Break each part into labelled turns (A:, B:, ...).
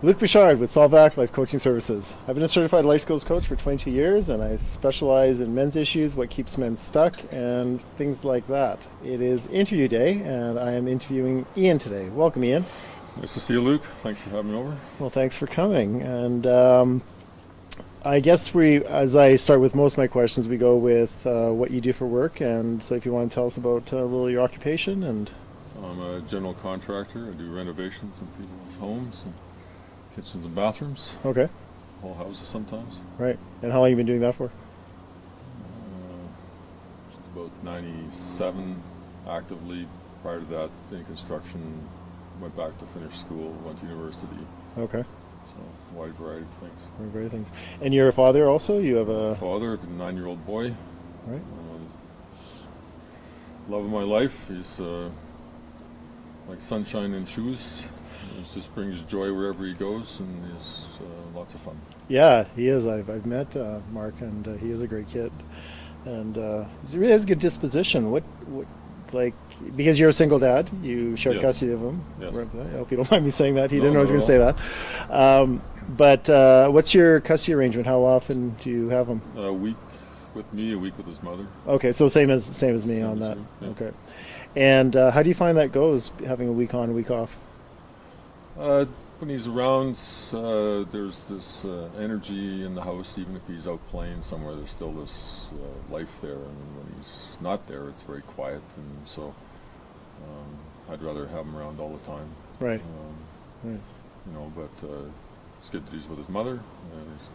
A: Luc Bouchard with Solvac Life Coaching Services. I've been a certified life skills coach for 22 years and I specialize in men's issues, what keeps men stuck, and things like that. It is interview day and I am interviewing Ian today. Welcome, Ian.
B: Nice to see you, Luke. Thanks for having me over.
A: Well, thanks for coming. And I guess as I start with most of my questions, we go with what you do for work. And so if you want to tell us about a little your occupation and...
B: So I'm a general contractor. I do renovations in people's homes, and kitchens and bathrooms,
A: Okay,
B: whole houses sometimes.
A: right. And how long have you been doing that for?
B: Since about 97 actively. Prior to that, in construction, went back to finish school, went to university,
A: Okay,
B: so a wide variety of things.
A: very things. And you're a father also? You have a...
B: Father, a 9-year-old boy.
A: Right.
B: Love of my life. He's like sunshine in shoes. He just brings joy wherever he goes, and he's lots of fun.
A: Yeah, he is. I've met Mark, and he is a great kid, and he really has a good disposition. What, like, because you're a single dad, you share
B: Yes.
A: custody of him.
B: Yes.
A: I hope you don't mind me saying that. He
B: No,
A: didn't know I was
B: not
A: going to
B: at
A: say that. But what's your custody arrangement? How often do you have him?
B: A week with me, a week with his mother.
A: Okay, so same as me
B: Same
A: on
B: as
A: that.
B: you, yeah.
A: Okay, and how do you find that goes? Having a week on, a week off.
B: When he's around, there's this energy in the house. Even if he's out playing somewhere, there's still this life there. And when he's not there, it's very quiet. And so I'd rather have him around all the time.
A: Right. Right.
B: But it's good that he's with his mother and he's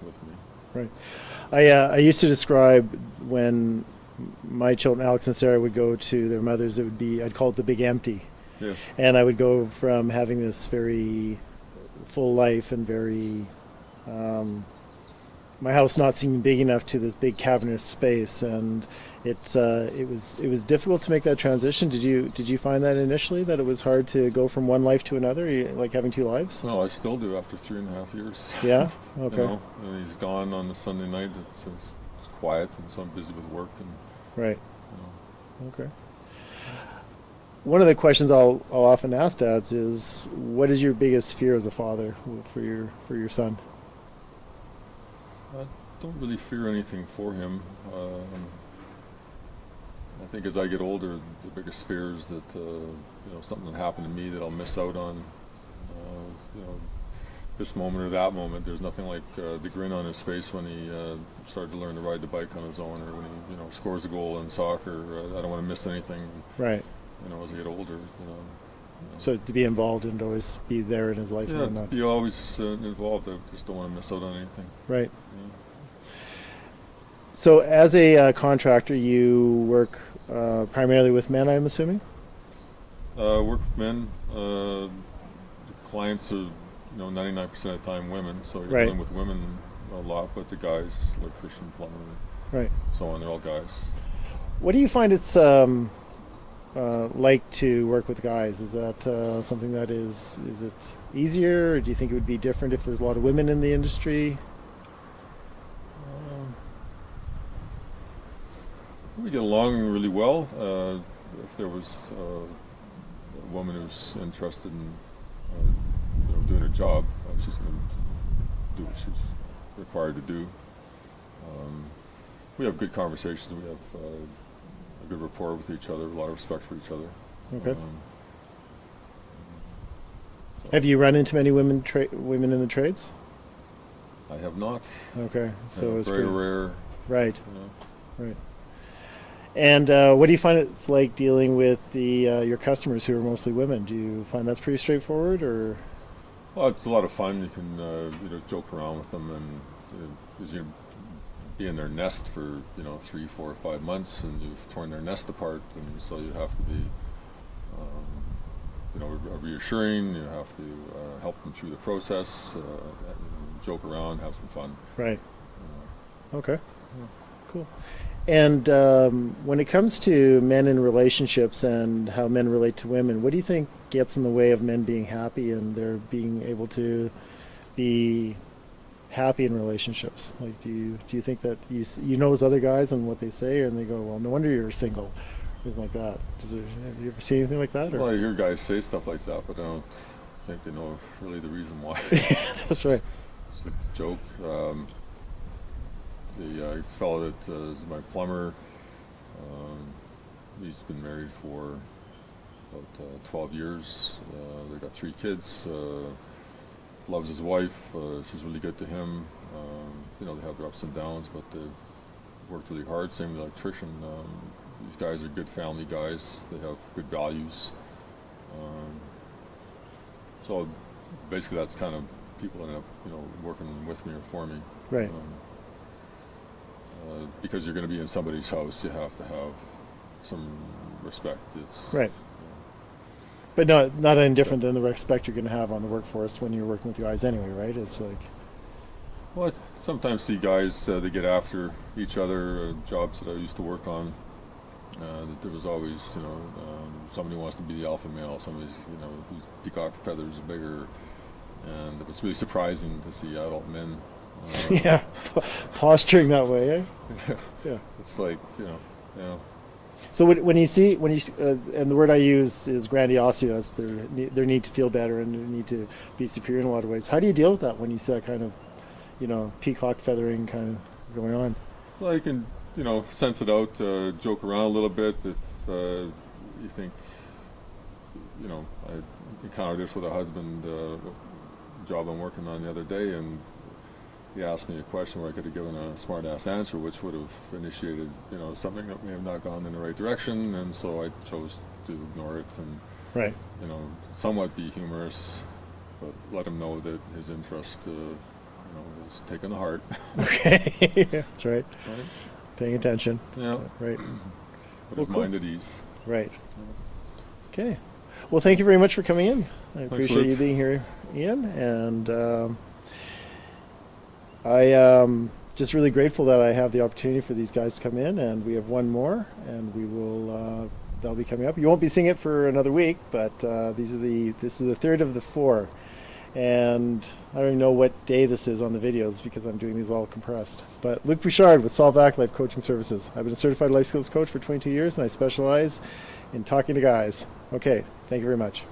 B: with me.
A: Right. I used to describe when my children, Alex and Sarah, would go to their mothers, I'd call it the big empty.
B: Yes.
A: And I would go from having this very full life and very, my house not seeming big enough to this big cavernous space, and it was difficult to make that transition. Did you find that initially, that it was hard to go from one life to another, like having two lives?
B: Well, I still do after 3.5 years.
A: Yeah. Okay.
B: And he's gone on the Sunday night. It's quiet, and so I'm busy with work. And
A: Right.
B: you know,
A: Okay. One of the questions I'll often ask dads is, what is your biggest fear as a father for your son?
B: I don't really fear anything for him. I think as I get older, the biggest fear is that something that happened to me that I'll miss out on. This moment or that moment. There's nothing like the grin on his face when he started to learn to ride the bike on his own, or when he scores a goal in soccer. I don't want to miss anything.
A: Right.
B: As I get older.
A: So to be involved and to always be there in his life.
B: Yeah,
A: and not.
B: be always involved. I just don't want to miss out on anything.
A: Right.
B: Yeah.
A: So as a contractor, you work primarily with men, I'm assuming?
B: Work with men. The clients are 99% of the time women, so you're
A: Right.
B: dealing with women a lot, but the guys, electrician, plumber,
A: Right.
B: so on, they're all guys.
A: What do you find it's like to work with guys? Is that something that is it easier, or do you think it would be different if there's a lot of women in the industry?
B: We get along really well. If there was a woman who's interested in doing a job, she's going to do what she's required to do. We have good conversations. We have a good rapport with each other, a lot of respect for each other.
A: Okay.
B: So
A: Have you run into many women in the trades?
B: I have not.
A: Okay, so it's
B: very
A: pretty
B: rare.
A: right.
B: You know.
A: Right. And what do you find it's like dealing with your customers who are mostly women? Do you find that's pretty straightforward, or?
B: Well, it's a lot of fun. You can joke around with them, and because you be in their nest for 3, 4, 5 months, and you've torn their nest apart, and so you have to be reassuring. You have to help them through the process, joke around, have some fun.
A: Right. Okay. Cool. And when it comes to men in relationships and how men relate to women, what do you think gets in the way of men being happy and they're being able to be happy in relationships? Like, do you think that you know those other guys and what they say, and they go, well, no wonder you're single, anything like that? Have you ever seen anything like that? Or?
B: Well, I hear guys say stuff like that, but I don't think they know really the reason why.
A: That's right.
B: It's a joke. The fellow that is my plumber, he's been married for about 12 years. They got 3 kids. Loves his wife. She's really good to him. They have their ups and downs, but they've worked really hard. Same with the electrician. These guys are good family guys. They have good values. So basically, that's kind of people end up, working with me or for me.
A: Right.
B: Because you're going to be in somebody's house, you have to have some respect. It's
A: right. But not any different than the respect you're going to have on the workforce when you're working with the guys anyway, right? It's like.
B: Well, I sometimes see guys they get after each other. Jobs that I used to work on, that there was always, somebody wants to be the alpha male, somebody's, whose peacock feathers are bigger, and it was really surprising to see adult men.
A: Yeah, posturing that way, eh? Yeah.
B: It's like,
A: So when you and the word I use is grandiosity. That's their need to feel better and their need to be superior in a lot of ways. How do you deal with that when you see that kind of, peacock feathering kind of going on?
B: Well, you can, sense it out, joke around a little bit. If you think, I encountered this with a husband, job I'm working on the other day, and he asked me a question where I could have given a smart-ass answer, which would have initiated, something that may have not gone in the right direction, and so I chose to ignore it and,
A: right.
B: Somewhat be humorous, but let him know that his interest, was taken to heart.
A: Okay, that's right.
B: Right?
A: Paying attention.
B: Yeah.
A: Right.
B: Put his mind at ease.
A: Right. Okay. Well, thank you very much for coming in. I appreciate you being here, Ian, and I am just really grateful that I have the opportunity for these guys to come in, and we have one more, and we will. They'll be coming up. You won't be seeing it for another week, but this is the third of the 4, and I don't even know what day this is on the videos because I'm doing these all compressed. But Luc Bouchard with Solve Act Life Coaching Services. I've been a certified life skills coach for 22 years, and I specialize in talking to guys. Okay, thank you very much.